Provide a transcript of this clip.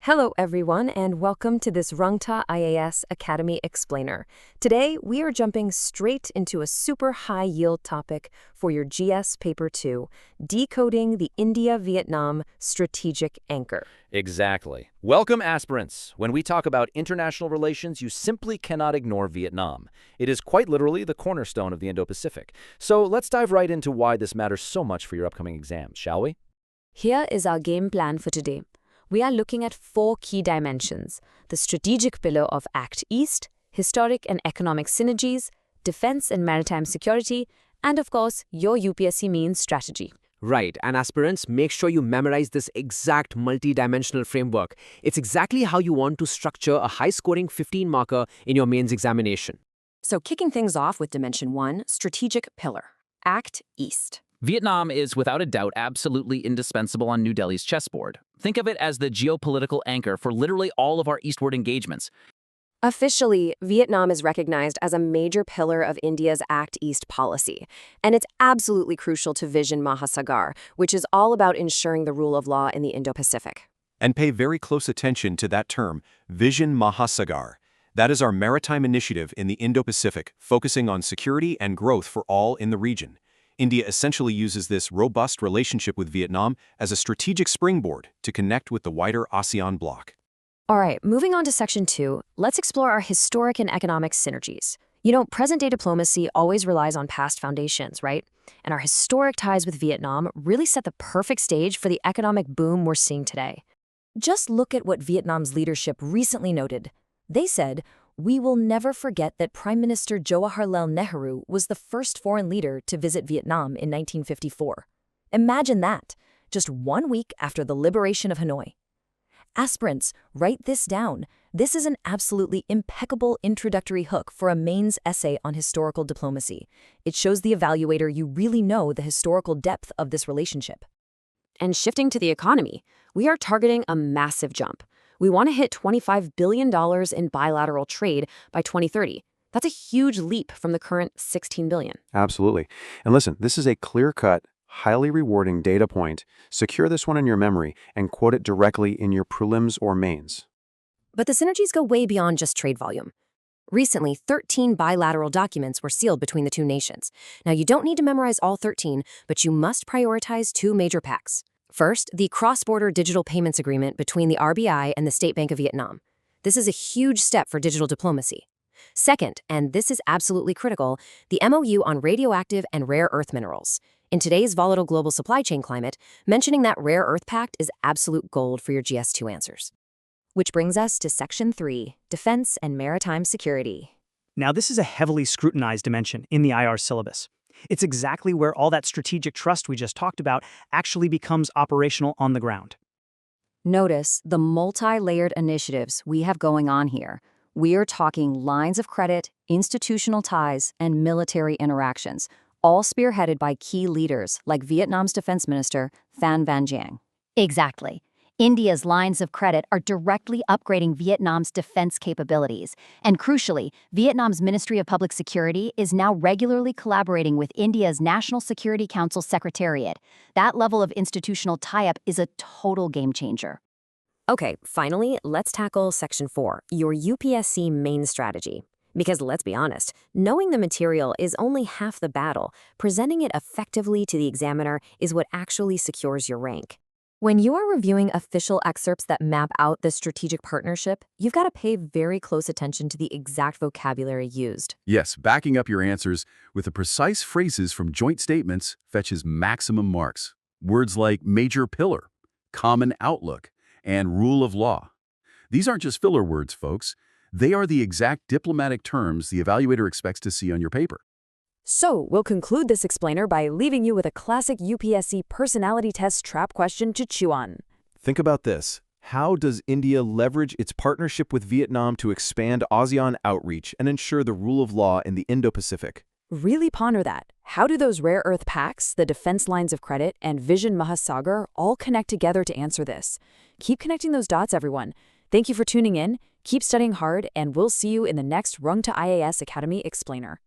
Hello everyone and welcome to this Rungta IAS Academy Explainer. Today we are jumping straight into a super high-yield topic for your GS Paper 2, decoding the India-Vietnam strategic anchor. Exactly. Welcome, aspirants. When we talk about international relations, you simply cannot ignore Vietnam. It is quite literally the cornerstone of the Indo-Pacific. So let's dive right into why this matters so much for your upcoming exams, shall we? Here is our game plan for today. We are looking at 4 key dimensions: the strategic pillar of Act East, historic and economic synergies, defense and maritime security, and of course, your UPSC means strategy. Right, and aspirants, make sure you memorize this exact multi-dimensional framework. It's exactly how you want to structure a high-scoring 15-marker in your mains examination. So kicking things off with Dimension 1, strategic pillar, Act East. Vietnam is without a doubt absolutely indispensable on New Delhi's chessboard. Think of it as the geopolitical anchor for literally all of our eastward engagements. Officially, Vietnam is recognized as a major pillar of India's Act East policy, and it's absolutely crucial to Vision Mahasagar, which is all about ensuring the rule of law in the Indo-Pacific. And pay very close attention to that term, Vision Mahasagar. That is our maritime initiative in the Indo-Pacific, focusing on security and growth for all in the region. India essentially uses this robust relationship with Vietnam as a strategic springboard to connect with the wider ASEAN bloc. All right, moving on to Section 2, let's explore our historic and economic synergies. You know, present-day diplomacy always relies on past foundations, right? And our historic ties with Vietnam really set the perfect stage for the economic boom we're seeing today. Just look at what Vietnam's leadership recently noted. They said, "We will never forget that Prime Minister Jawaharlal Nehru was the first foreign leader to visit Vietnam in 1954. Imagine that, just 1 week after the liberation of Hanoi. Aspirants, write this down. This is an absolutely impeccable introductory hook for a mains essay on historical diplomacy. It shows the evaluator you really know the historical depth of this relationship. And shifting to the economy, we are targeting a massive jump. We want to hit $25 billion in bilateral trade by 2030. That's a huge leap from the current $16 billion. Absolutely. And listen, this is a clear-cut, highly rewarding data point. Secure this one in your memory and quote it directly in your prelims or mains. But the synergies go way beyond just trade volume. Recently, 13 bilateral documents were sealed between the two nations. Now, you don't need to memorize all 13, but you must prioritize 2 major packs. First, the cross-border digital payments agreement between the RBI and the State Bank of Vietnam. This is a huge step for digital diplomacy. Second, and this is absolutely critical, the MOU on radioactive and rare earth minerals. In today's volatile global supply chain climate, mentioning that rare earth pact is absolute gold for your GS2 answers. Which brings us to Section 3, Defense and Maritime Security. Now, this is a heavily scrutinized dimension in the IR syllabus. It's exactly where all that strategic trust we just talked about actually becomes operational on the ground. Notice the multi-layered initiatives we have going on here. We are talking lines of credit, institutional ties, and military interactions, all spearheaded by key leaders like Vietnam's Defense Minister, Phan Van Giang. Exactly. India's lines of credit are directly upgrading Vietnam's defense capabilities. And crucially, Vietnam's Ministry of Public Security is now regularly collaborating with India's National Security Council Secretariat. That level of institutional tie-up is a total game changer. Okay, finally, let's tackle Section 4, your UPSC main strategy. Because let's be honest, knowing the material is only half the battle. Presenting it effectively to the examiner is what actually secures your rank. When you are reviewing official excerpts that map out the strategic partnership, you've got to pay very close attention to the exact vocabulary used. Yes, backing up your answers with the precise phrases from joint statements fetches maximum marks. Words like major pillar, common outlook, and rule of law. These aren't just filler words, folks. They are the exact diplomatic terms the evaluator expects to see on your paper. So, we'll conclude this explainer by leaving you with a classic UPSC personality test trap question to chew on. Think about this. How does India leverage its partnership with Vietnam to expand ASEAN outreach and ensure the rule of law in the Indo-Pacific? Really ponder that. How do those rare earth pacts, the defense lines of credit, and Vision Mahasagar all connect together to answer this? Keep connecting those dots, everyone. Thank you for tuning in, keep studying hard, and we'll see you in the next Rungta IAS Academy Explainer.